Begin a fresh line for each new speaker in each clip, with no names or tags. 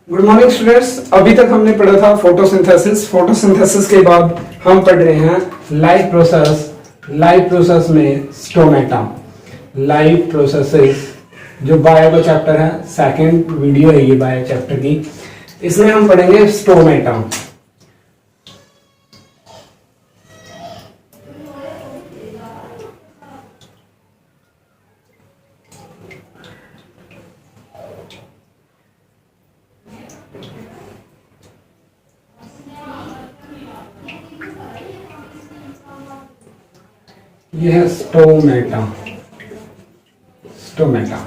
Good morning students. अभी तक हमने पढ़ा था फोटोसिंथेसिस। फोटोसिंथेसिस के बाद हम पढ़ रहे हैं लाइफ प्रोसेस। लाइफ प्रोसेस में स्टोमेटा। लाइफ प्रोसेसेस जो बायो का चैप्टर है, सेकंड वीडियो है ये बायो चैप्टर की। इसमें हम पढ़ेंगे स्टोमेटा। यह है स्टोमेटा। स्टोमेटा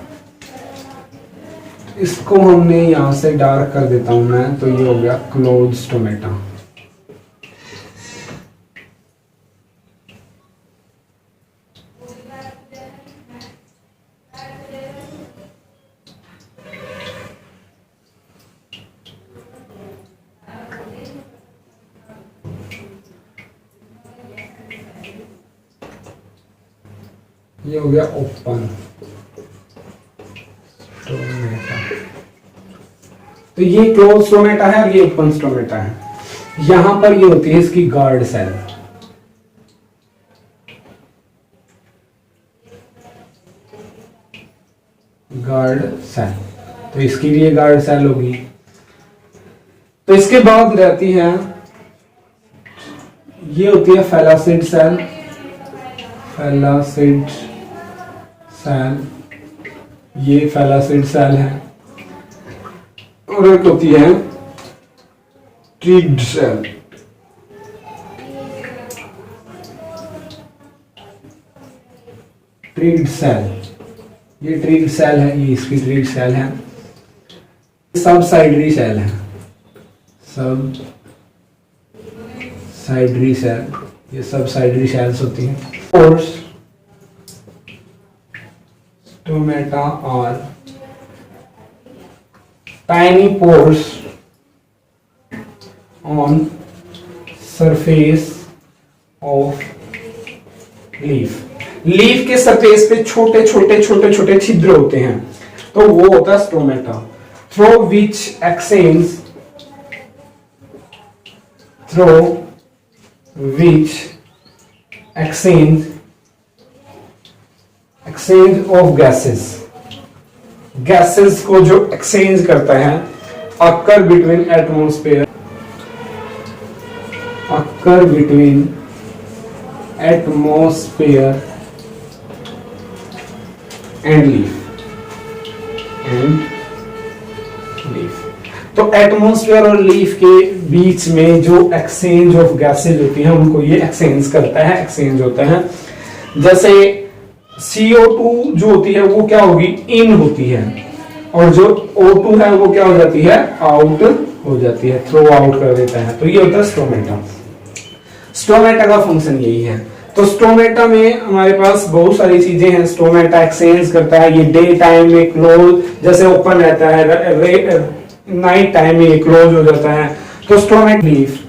इसको हमने यहां से डार्क कर देता हूं मैं, तो ये हो गया क्लोज स्टोमेटा। ये हो गया ओपन स्टोमेटा। तो ये क्लोज स्टोमेटा है और ये ओपन स्टोमेटा है। यहां पर ये होती है इसकी गार्ड सेल। गार्ड सेल, तो इसकी भी ये गार्ड सेल होगी। तो इसके बाद रहती है, ये होती है फैलासिड सेल। फैलासिड सेल, ये फैलासिड सेल है। और एक होती है ट्रिग्ड सेल। ट्रिग्ड सेल, ये ट्रिग्ड सेल है, ये इसकी ट्रिग्ड सेल है। सब साइडरी सेल है, सब साइडरी सेल, ये सब साइडरी सेल्स होती हैं। Pores, stomata are tiny pores on surface of leaf. Leaf के सरफेस पे छोटे छोटे छोटे छोटे छिद्र होते हैं, तो वो होता है stomata. Through which exchange of gases, gases को जो exchange करता है, occur between atmosphere and leaf तो एटमॉस्फेयर और लीफ के बीच में जो एक्सचेंज ऑफ गैसेज होती हैं उनको ये एक्सचेंज करता है, एक्सचेंज होता है। जैसे CO2 जो होती है वो क्या होगी, इन होती है, और जो O2 है वो क्या हो जाती है, आउट हो जाती है, थ्रो आउट कर देता है। तो ये होता है स्टोमेटा। स्टोमेटा का फंक्शन यही है। तो स्टोमेटा में हमारे पास बहुत सारी चीजें हैं। स्टोमेटा एक्सचेंज करता है, ये डे टाइम में क्लोज, जैसे ओपन रहता है, नाइट टाइम में ये क्लोज हो जाता है। तो स्टोमेटा लीफ,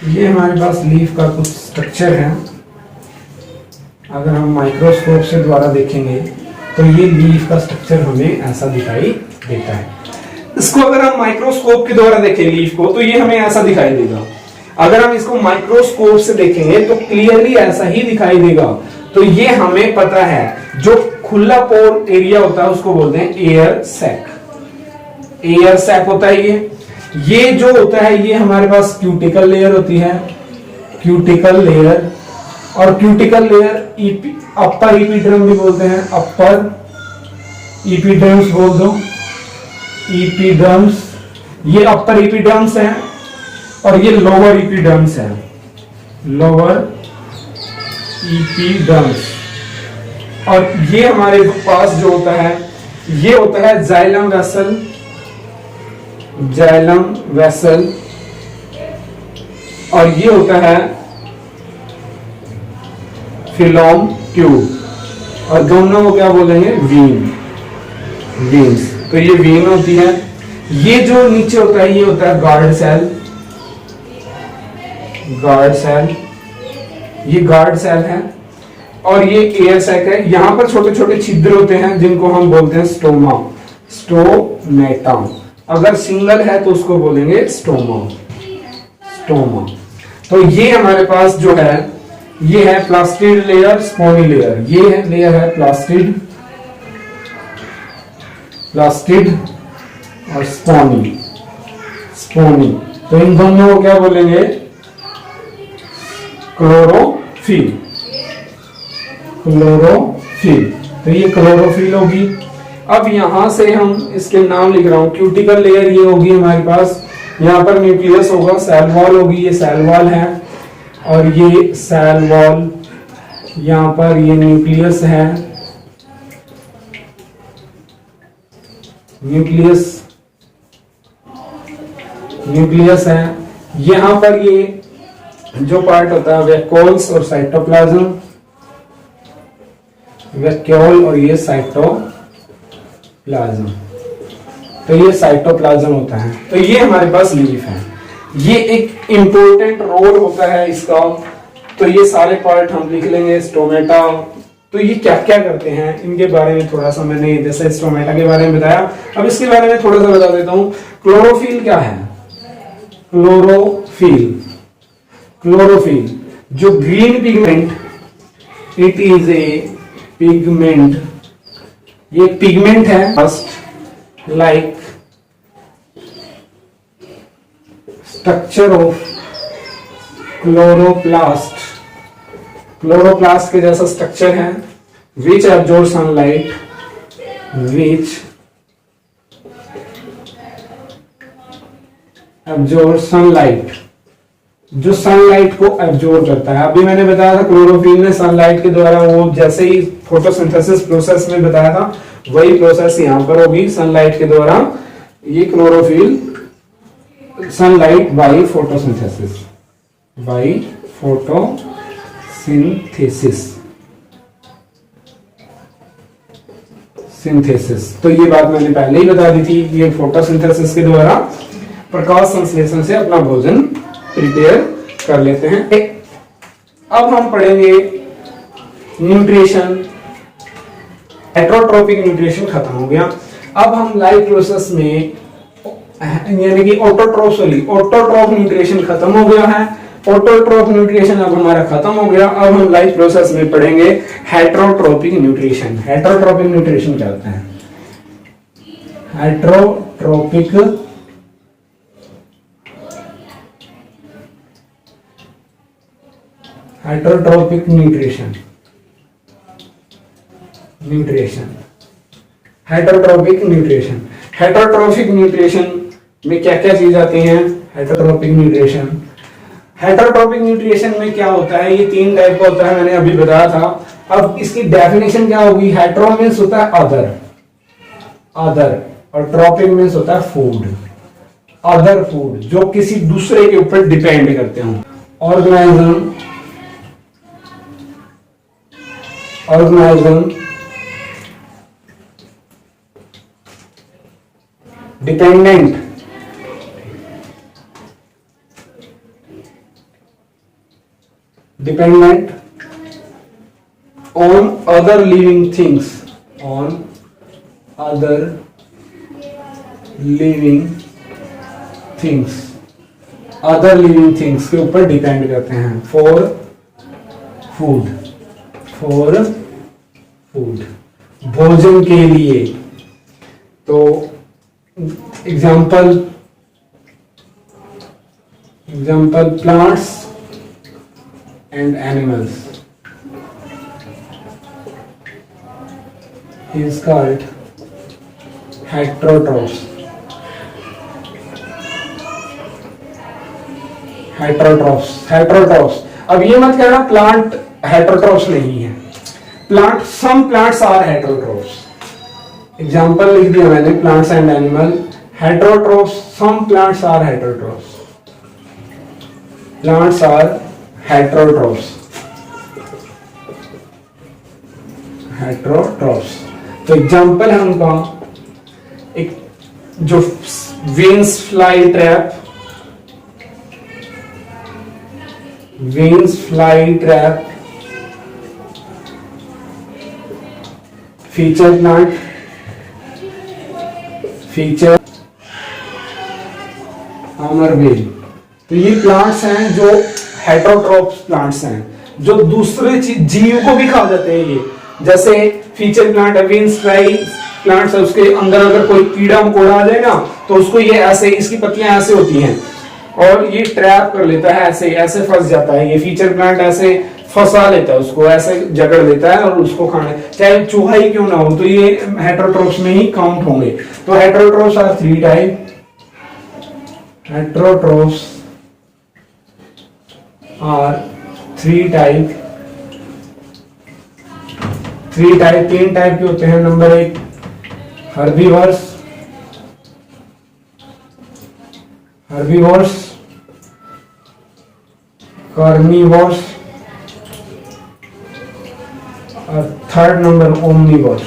ये हमारे पास लीफ का कुछ स्ट्रक्चर है। अगर हम माइक्रोस्कोप से द्वारा देखेंगे तो ये लीफ का स्ट्रक्चर हमें ऐसा दिखाई देता है। इसको अगर हम माइक्रोस्कोप के द्वारा देखें लीफ को, तो ये हमें ऐसा दिखाई देगा। अगर हम इसको माइक्रोस्कोप से देखेंगे तो क्लियरली ऐसा ही दिखाई देगा। तो ये हमें पता है, जो खुला पोर एरिया होता है उसको बोलते हैं एयर सैक। एयर सैक होता है ये। ये जो होता है ये हमारे पास क्यूटिकल लेयर होती है, क्यूटिकल लेयर। और क्यूटिकल लेयर अपर इपिडर्म भी बोलते हैं, अपर इपिडर्म्स बोल दो, इपिडर्म्स। ये अपर इपिडर्म्स है और ये लोअर इपिडर्म्स है, लोअर इपिडर्म्स। और ये हमारे पास जो होता है ये होता है जाइलम वेसल, जाइलम वेसल। और ये होता है फिलोम ट्यूब। और दोनों को क्या बोलेंगे, वीन, वीन्स। तो ये वीन होती है। ये जो नीचे होता है ये होता है गार्ड सेल, गार्ड सेल, ये गार्ड सेल है। और ये एयर सैक है। यहां पर छोटे छोटे छिद्र होते हैं जिनको हम बोलते हैं स्टोमा, स्टोमेटा। अगर सिंगल है तो उसको बोलेंगे स्टोमा, स्टोमा। तो ये हमारे पास जो है ये है प्लास्टिड लेयर, स्पोनी लेयर। ये है लेयर है प्लास्टिड, प्लास्टिड और स्पोनी, स्पोनी। तो इन दोनों को क्या बोलेंगे, क्लोरोफिल, क्लोरोफिल। तो ये क्लोरोफिल होगी। अब यहां से हम इसके नाम लिख रहा हूं, क्यूटिकल लेयर ये होगी हमारे पास। यहां पर न्यूक्लियस होगा, सेल वॉल होगी, ये सेल वॉल है और ये सेल वॉल। यहां पर ये न्यूक्लियस है, न्यूक्लियस, न्यूक्लियस है। यहां पर ये जो पार्ट होता है वैक्यूल्स और साइटोप्लाज्म, वैक्यूल और ये साइटोप्लाज्म। तो ये साइटोप्लाज्म होता है। तो ये हमारे पास लीफ है। ये एक इंपॉर्टेंट रोल होता है इसका। तो ये सारे पार्ट हम लिख लेंगे। स्टोमेटा, तो ये क्या क्या करते हैं इनके बारे में थोड़ा सा मैंने जैसे स्टोमेटा के बारे में बताया, अब इसके बारे में थोड़ा सा बता देता हूं। क्लोरोफिल क्या है, क्लोरोफिल, क्लोरोफिल जो green pigment, it is a pigment, ये पिगमेंट है first like structure of chloroplast, chloroplast के जैसा स्ट्रक्चर है। विच एब्जॉर्ब सनलाइट, विच एब्जॉर्ब सनलाइट, जो सनलाइट को एब्जॉर्ब करता है। अभी मैंने बताया था क्लोरोफिल ने सनलाइट के द्वारा, वो जैसे ही फोटोसिंथेसिस प्रोसेस में बताया था वही प्रोसेस यहां पर होगी सनलाइट के द्वारा। ये chlorophyll sunlight by photosynthesis, by photosynthesis, synthesis. तो ये बात मैंने पहले ही बता दी थी, ये फोटोसिंथेसिस के द्वारा प्रकाश संश्लेषण से अपना भोजन प्रिपेयर कर लेते हैं। अब हम पढ़ेंगे न्यूट्रिशन। हेटरोट्रोपिक न्यूट्रिशन खत्म हो गया। अब हम लाइफ प्रोसेस में यानी कि ऑटोट्रोफ न्यूट्रिशन खत्म हो गया है। ऑटोट्रोफ न्यूट्रिशन अब हमारा खत्म हो गया। अब हम लाइफ प्रोसेस में पढ़ेंगे हेटरोट्रोपिक न्यूट्रिशन। हेटरोट्रोपिक न्यूट्रिशन क्या होता है, heterotrophic heterotrophic nutrition, nutrition, heterotrophic nutrition. Heterotrophic nutrition में क्या क्या चीज आती हैं, हेटरोट्रोपिक न्यूट्रिशन। हेटरोट्रोपिक न्यूट्रिशन में क्या होता है, ये तीन टाइप का होता है, मैंने अभी बताया था। अब इसकी डेफिनेशन क्या होगी, हेटरो मीन्स होता है अदर, अदर, और ट्रोपिक मीन्स होता है फूड, अदर फूड जो किसी दूसरे के ऊपर डिपेंड करते हो। Organism, organism dependent, dependent on other living things, on other living things, other living things के ऊपर डिपेंड करते हैं फॉर फूड, फॉर फूड, भोजन के लिए। तो example example plants and animals is called heterotrophs. heterotrophs. अब ये मत कहना प्लांट हेटेरोट्रॉफ्स नहीं है, plant some plants are heterotrophs. Example लिख दिया मैंने, plants and animal heterotrophs, some plants are heterotrophs, plants are heterotrophs, heterotrophs. तो एग्जाम्पल है उनका, एक जो wings fly trap, wings fly trap, pitcher plant, pitcher आमरवेल। तो ये प्लांट्स हैं जो हेटेरोट्रॉफ्स प्लांट्स हैं, जो दूसरे जीव को भी खा जाते हैं। ये जैसे फीचर प्लांट है, विंग्स फ्लाई प्लांट्स है, उसके अंदर अगर कोई कीड़ा मकोड़ा आ जाए ना तो उसको ये ऐसे, इसकी पत्तियां ऐसे होती हैं और ये ट्रैप कर लेता है, ऐसे ऐसे फंस जाता है। ये फीचर प्लांट ऐसे फंसा लेता है उसको, ऐसे जकड़ लेता है और उसको खाने, चाहे चूहा ही क्यों ना हो, तो ये हेटेरोट्रॉफ्स में ही काउंट होंगे। तो heterotrophs are 3 type, heterotrophs are 3 type, 3 type के होते हैं। नंबर 1 हर्बीवर्स, कार्निवोर्स और थर्ड नंबर ओमनिवोर्स।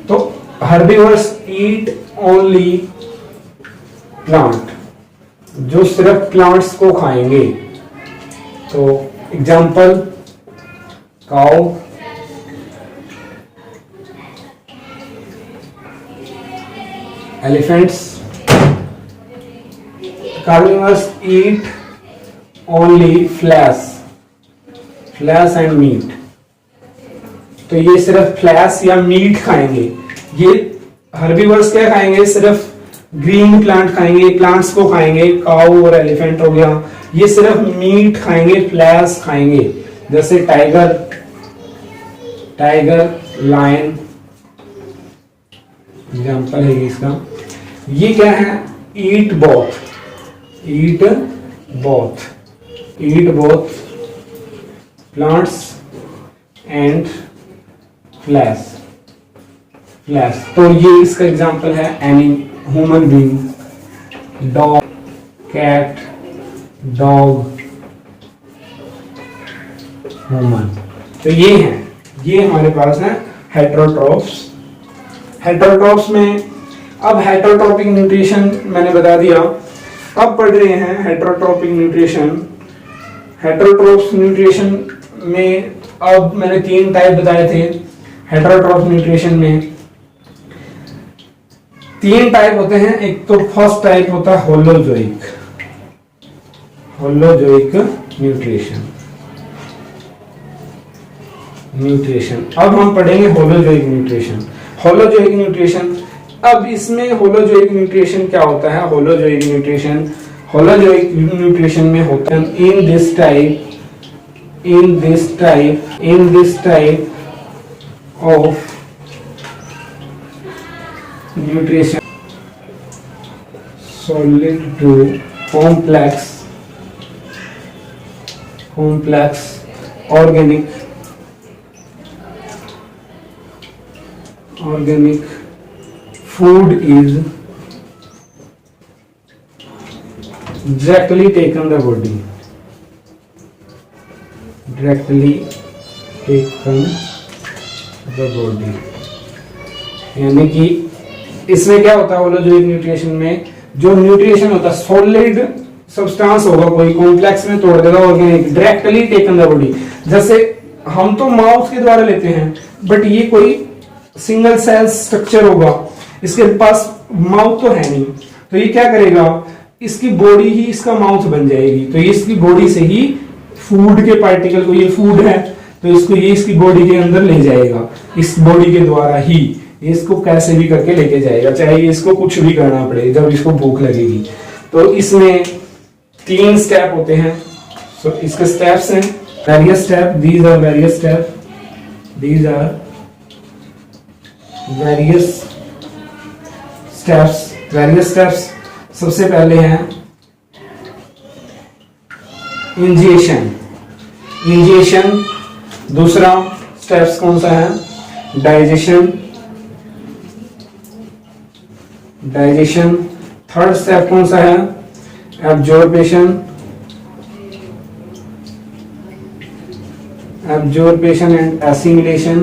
तो हर्बीवर्स ईट ओनली प्लांट, जो सिर्फ प्लांट्स को खाएंगे। तो example cow, elephants. Carnivores eat only flesh and meat. तो ये सिर्फ फ्लैश या मीट खाएंगे। ये हर्बीवर्स क्या खाएंगे? सिर्फ ग्रीन प्लांट खाएंगे, प्लांट्स को खाएंगे। काऊ और एलिफेंट हो गया, ये सिर्फ मीट खाएंगे, फ्लैश खाएंगे। जैसे टाइगर, लायन एग्जाम्पल है इसका। ये क्या है? Eat both plants and flesh. तो ये इसका एग्जाम्पल है human being, dog, cat, human. तो ये हमारे पास है हेटेरोट्रॉफ्स। हेटेरोट्रॉफ्स में अब हेटेरोट्रॉपिक न्यूट्रिशन मैंने बता दिया। अब पढ़ रहे हैं हेटेरोट्रॉपिक न्यूट्रिशन। हेटेरोट्रॉप्स न्यूट्रिशन में अब मैंने 3 टाइप बताए थे। हेटेरोट्रॉप न्यूट्रिशन में 3 टाइप होते हैं। एक तो फर्स्ट टाइप होता है होलोजोइक न्यूट्रिशन। अब हम पढ़ेंगे होलोजोइक न्यूट्रिशन। अब इसमें होलोजोइक न्यूट्रिशन क्या होता है? होलोजोइक न्यूट्रिशन में होता है in this type of nutrition solid to complex organic food is directly taken the body, यानी कि इसमें क्या होता है? होलोजोइक न्यूट्रिशन में जो न्यूट्रिशन होता है सॉलिड सब्सटेंस होगा, कोई कॉम्प्लेक्स में तोड़ देगा, organic, directly taken the body. जैसे हम तो माउथ के द्वारा लेते हैं, बट ये कोई सिंगल सेल स्ट्रक्चर होगा, इसके पास माउथ तो है नहीं, तो ये क्या करेगा? इसकी बॉडी ही इसका माउथ बन जाएगी। तो ये इसकी बॉडी से ही फूड के पार्टिकल को, ये फूड है तो इसको ये इसकी बॉडी के अंदर ले जाएगा, इस बॉडी के द्वारा ही। ये इसको कैसे भी करके लेके जाएगा, चाहे इसको कुछ भी करना पड़े जब इसको भूख लगेगी। तो इसमें 3 स्टेप होते हैं। सो इसके स्टेप्स हैं various step, these are various step, these are various steps. Various steps सबसे पहले हैं इंजिएशन। इंजिएशन दूसरा स्टेप्स कौन सा है? डाइजेशन। डाइजेशन थर्ड स्टेप कौन सा है? Absorption. Absorption and assimilation.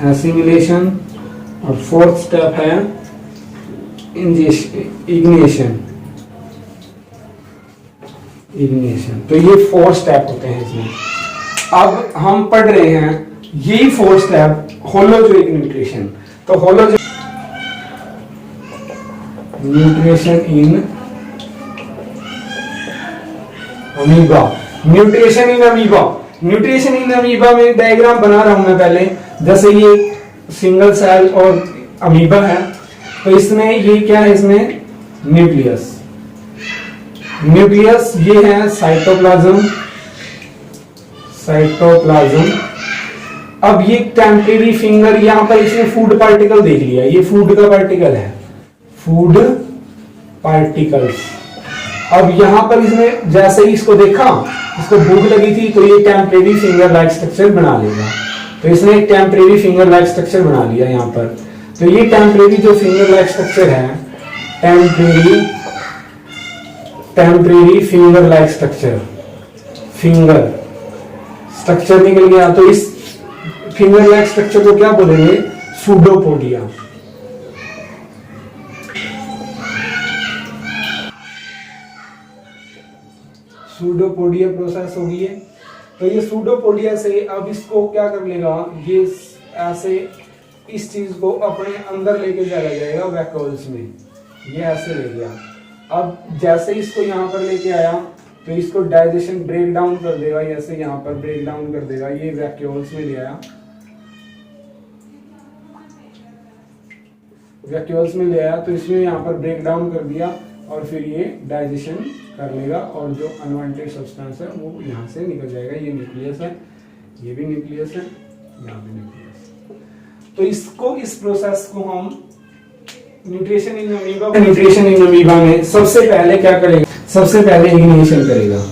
Assimilation. और फोर्थ स्टेप है इग्निशन। इग्निशन। तो ये 4 स्टेप होते हैं इसमें। अब हम पढ़ रहे हैं यही 4 स्टेप होलोजोइक न्यूट्रिशन। तो holozoic nutrition in amoeba. Nutrition in amoeba. Nutrition in amoeba में डायग्राम बना रहा हूं मैं पहले। जैसे ये सिंगल सेल और अमीबा है, तो इसमें ये क्या है? इसमें न्यूक्लियस। न्यूक्लियस ये है साइटोप्लाज्म। साइटोप्लाज्म। अब ये टेम्परेरी फिंगर, यहां पर इसने फूड पार्टिकल देख लिया, ये फूड का पार्टिकल है, फूड पार्टिकल्स। अब यहां पर इसने जैसे ही इसको देखा, इसको भूख लगी थी, तो ये टेम्परेरी फिंगर लाइक स्ट्रक्चर बना लेगा। तो इसने एक टेम्परेरी फिंगर लाइक स्ट्रक्चर बना लिया यहां पर। तो ये टेम्परेरी जो फिंगर लाइक स्ट्रक्चर है, temporary finger like structure, finger structure निकल गया। तो इस फिंगर लाइक स्ट्रक्चर को क्या बोलेंगे? सूडोपोडिया। सूडोपोडिया प्रोसेस होगी है। तो ये सूडोपोडिया से अब इसको क्या कर लेगा? ये ऐसे इस चीज को अपने अंदर लेके चला जाएगा वैक्यूल्स में। ये ऐसे ले गया। अब जैसे इसको यहाँ पर लेके आया, तो इसको डाइजेशन ब्रेक डाउन कर देगा, ऐसे यहाँ पर ब्रेक डाउन कर देगा। ये वैक्यूल्स में ले आया, वैक्यूल्स में ले आया, तो इसमें यहाँ पर ब्रेक डाउन कर दिया और फिर ये डाइजेशन कर लेगा और जो अनवांटेड सब्सटेंस है वो यहाँ से निकल जाएगा। ये न्यूक्लियस है, ये भी न्यूक्लियस है, यहाँ भी न्यूक्लियस। तो इसको, इस प्रोसेस को हम nutrition in amoeba, nutrition in amoeba में सबसे पहले क्या करेगा? सबसे पहले इग्निशन करेगा।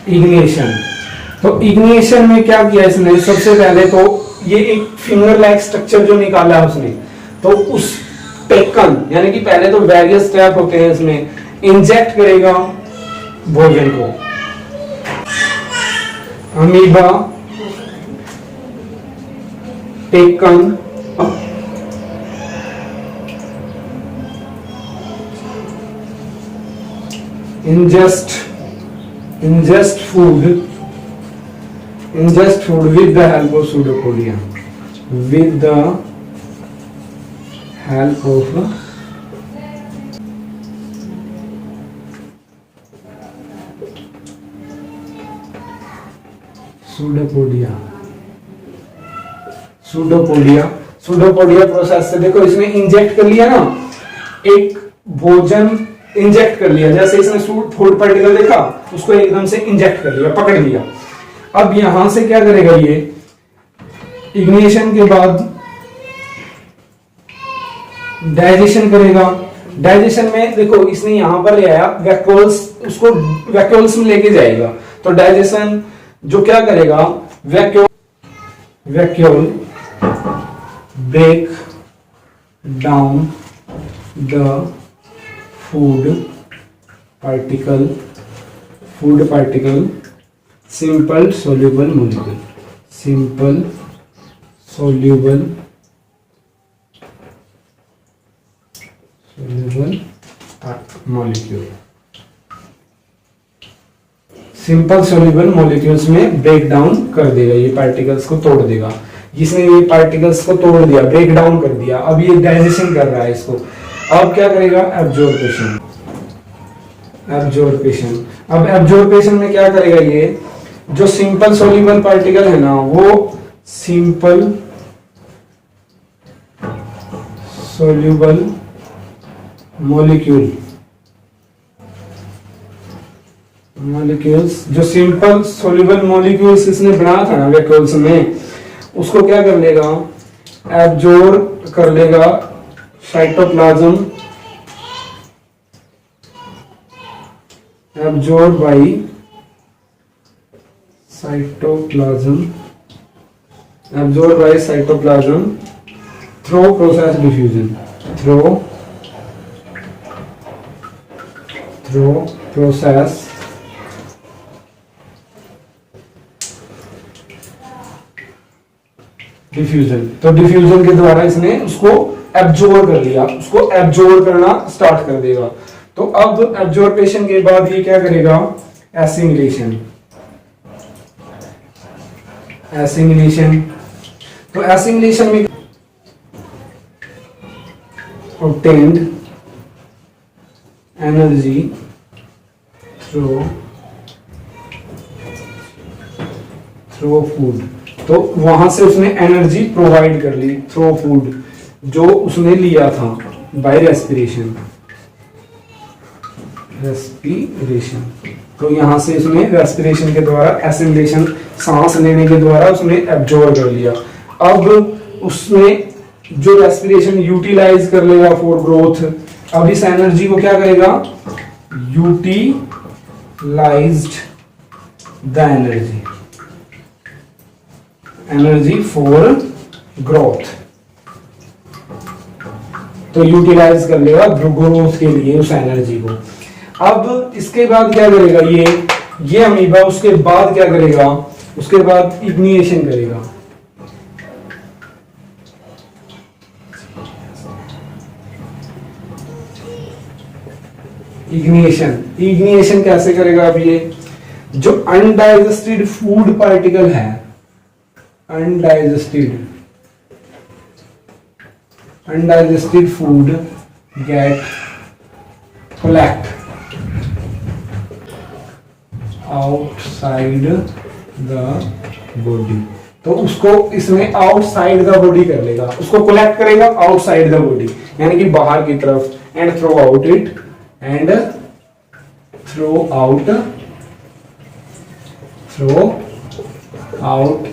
इग्निशन। तो इग्निशन में क्या किया इसने? सबसे पहले तो ये एक फिंगर लाइक स्ट्रक्चर जो निकाला है उसने, तो उस टेकन, यानी कि पहले तो वेरियस स्टेप होते हैं इसमें, इंजेक्ट करेगा भोजन को। Amoeba taken ingest food with the help of pseudopodia, with the help of pseudopodia process से देखो इसने इंजेक्ट कर लिया ना, एक भोजन इंजेक्ट कर लिया। जैसे इसने फूड पार्टिकल देखा, उसको एकदम से इंजेक्ट कर लिया, पकड़ लिया। अब यहां से क्या करेगा? ये इग्निशन के बाद डाइजेशन करेगा। डाइजेशन में देखो इसने यहां पर ले आया वैक्यूल्स, उसको वैक्यूल्स में लेके जाएगा। तो डाइजेशन जो क्या करेगा? Vacuole break down the food particle simple soluble molecule, simple soluble molecule, simple soluble molecules में ब्रेक डाउन कर देगा, ये पार्टिकल्स को तोड़ देगा। जिसने ये पार्टिकल्स को तोड़ दिया, ब्रेक डाउन कर दिया, अब ये डाइजेशन कर रहा है इसको। अब क्या करेगा? एब्जॉर्प्शन। एब्जॉर्प्शन। अब एब्जॉर्प्शन में क्या करेगा, ये जो सिंपल सोल्यूबल पार्टिकल है ना, वो सिंपल सोल्यूबल मॉलिक्यूल्स, जो सिंपल सोल्यूबल मॉलिक्यूल्स इसने बनाया था ना वैक्यूल्स में, उसको क्या कर लेगा, एब्जॉर्ब कर लेगा cytoplasm, absorb by cytoplasm, absorb by cytoplasm through process diffusion, through process diffusion. तो डिफ्यूजन के द्वारा इसने उसको एब्जॉर्ब कर लिया, उसको एब्जॉर्ब करना स्टार्ट कर देगा। तो अब एब्जॉर्प्शन के बाद ये क्या करेगा, एसिमिलेशन। तो एसिमिलेशन में obtained energy through food। तो वहां से उसने एनर्जी प्रोवाइड कर ली थ्रू फूड, जो उसने लिया था बाय रेस्पिरेशन। तो यहां से उसने रेस्पिरेशन के द्वारा, एसिमिलेशन सांस लेने के द्वारा उसने एब्जॉर्ब कर लिया। अब उसने जो रेस्पिरेशन यूटिलाइज कर लेगा फॉर ग्रोथ। अब इस एनर्जी को क्या करेगा, utilized the energy for growth. तो यूटिलाइज कर लेगा ग्रोथ के लिए उस एनर्जी को। अब इसके बाद क्या करेगा, ये अमीबा उसके बाद क्या करेगा, उसके बाद इग्निएशन करेगा। इग्निएशन कैसे करेगा, अब ये जो अनडाइजेस्टेड फूड पार्टिकल है, undigested food gate collect outside the body. तो उसको इसमें आउटसाइड द बॉडी कर लेगा, उसको कलेक्ट करेगा आउटसाइड द बॉडी, यानी कि बाहर की तरफ, एंड थ्रो आउट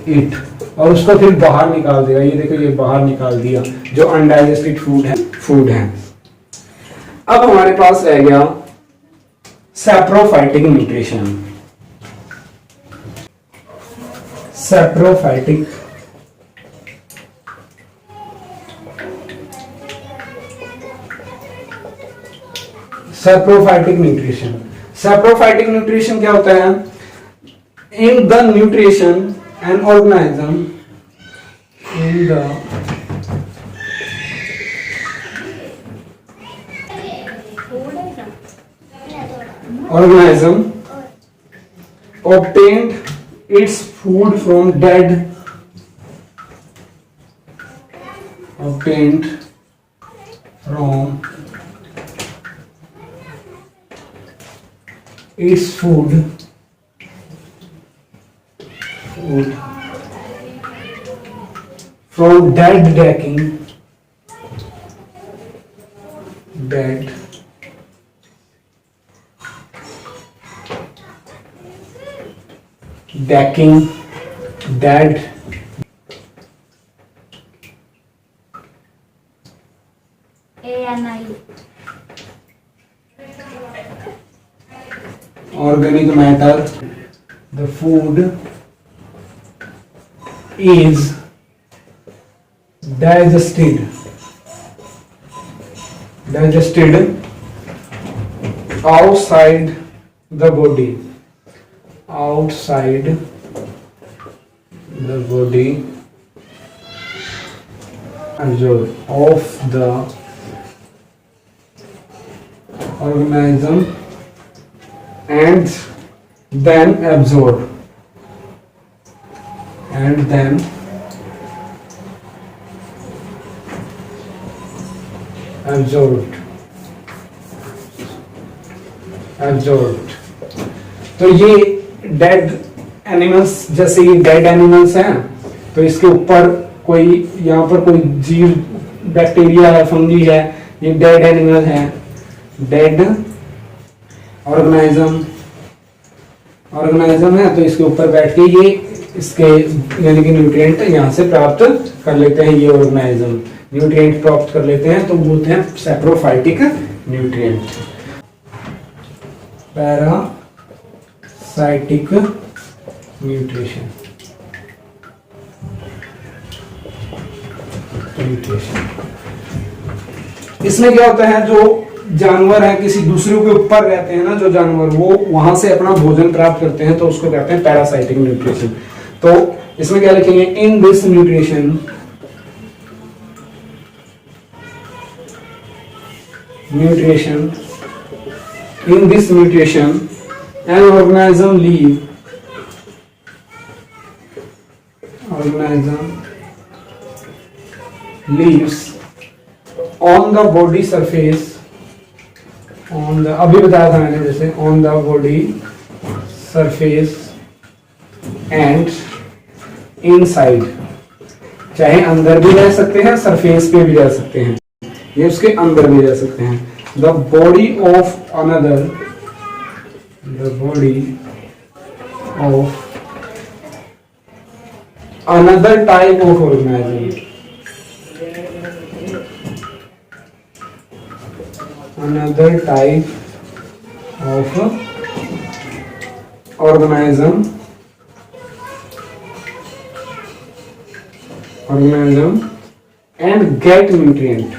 इट, और उसको फिर बाहर निकाल देगा। ये देखो, ये बाहर निकाल दिया जो अनडाइजेस्टेड फूड है। अब हमारे पास रह गया सैप्रोफाइटिक न्यूट्रिशन। सैप्रोफाइटिक न्यूट्रिशन क्या होता है, in the nutrition an organism obtained its food from dead dead organic matter. The food is digested outside the body, absorb of the organism and then absorbed. Absorbed. तो ये dead animals, जैसे ये dead animals हैं, तो इसके ऊपर कोई यहाँ पर कोई जीव, बैक्टीरिया है, फंगी है, ये डेड एनिमल है, डेड ऑर्गेनाइज्म है। तो इसके ऊपर बैठ के ये इसके यानी कि न्यूट्रिएंट यहाँ से प्राप्त कर लेते हैं, ये ऑर्गेनाइज्म न्यूट्रिएंट प्राप्त कर लेते हैं, तो बोलते हैं सैप्रोफाइटिक न्यूट्रिएंट। पैरासाइटिक न्यूट्रिशन, इसमें क्या होता है, जो जानवर है किसी दूसरे के ऊपर रहते हैं ना, जो जानवर वो वहां से अपना भोजन प्राप्त करते हैं, तो उसको कहते हैं पैरासाइटिक न्यूट्रिशन। तो इसमें क्या लिखेंगे, in this nutrition an organism leaves on the body surface, अभी बताया था मैंने, जैसे on the body surface and inside, चाहे अंदर भी रह सकते हैं, सरफेस पे भी रह सकते हैं, ये उसके अंदर भी रह सकते हैं। The body of another type of organism, another type of organism and get nutrient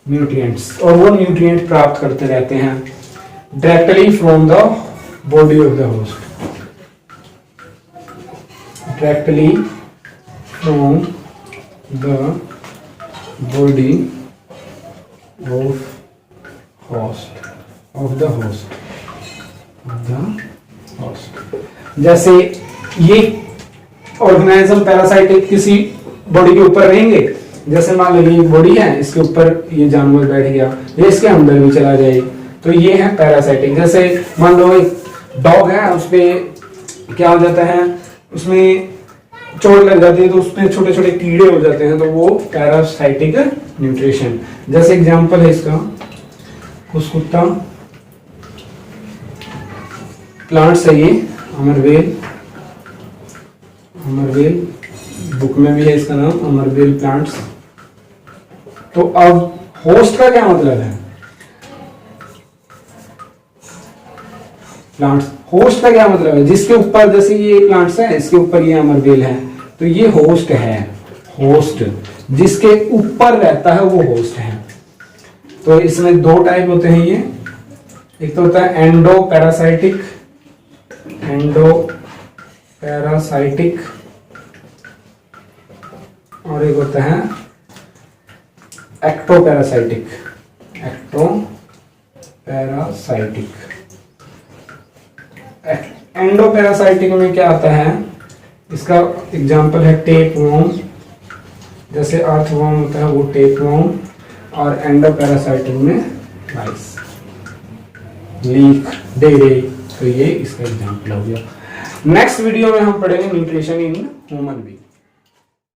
nutrients, और वो न्यूट्रिएंट प्राप्त करते रहते हैं directly from the body of the host, directly from the body of the host. जैसे ये ऑर्गेनाइज्म पैरासाइटिक किसी body के ऊपर रहेंगे, जैसे मान लो ये बॉडी है, इसके ऊपर ये जानवर बैठ गया, ये इसके अंदर भी चला जाए, तो ये है पैरासाइटिक। जैसे मान लो एक डॉग है, उसपे क्या हो जाता है, उसमें चोट लग जाती है, तो उसमें छोटे छोटे कीड़े हो जाते हैं, तो वो पैरासाइटिक न्यूट्रिशन। जैसे एग्जांपल है इसका कुसकुत्ता, प्लांट्स है ये, अमरवेल बुक में भी है इसका नाम, अमरवेल प्लांट्स। तो अब होस्ट का क्या मतलब है, प्लांट्स, होस्ट का क्या मतलब है, जिसके ऊपर, जैसे ये प्लांट्स है, इसके ऊपर ये अमरवेल है, तो ये होस्ट है, होस्ट जिसके ऊपर रहता है वो होस्ट है। तो इसमें दो टाइप होते हैं ये, एक तो होता है एंडो पैरासाइटिक और एक होता है एक्टोपैरासाइटिक। एंडोपैरासाइटिक में क्या आता है, इसका एग्जांपल है टेपवर्म, जैसे अर्थवर्म होता है वो टेपवर्म, और एंडोपैरासाइटिक में राइस, लीक, डेरे, तो ये इसका एग्जांपल हो गया। नेक्स्ट वीडियो में हम पढ़ेंगे न्यूट्रिशन इन ह्यूमन बीइंग।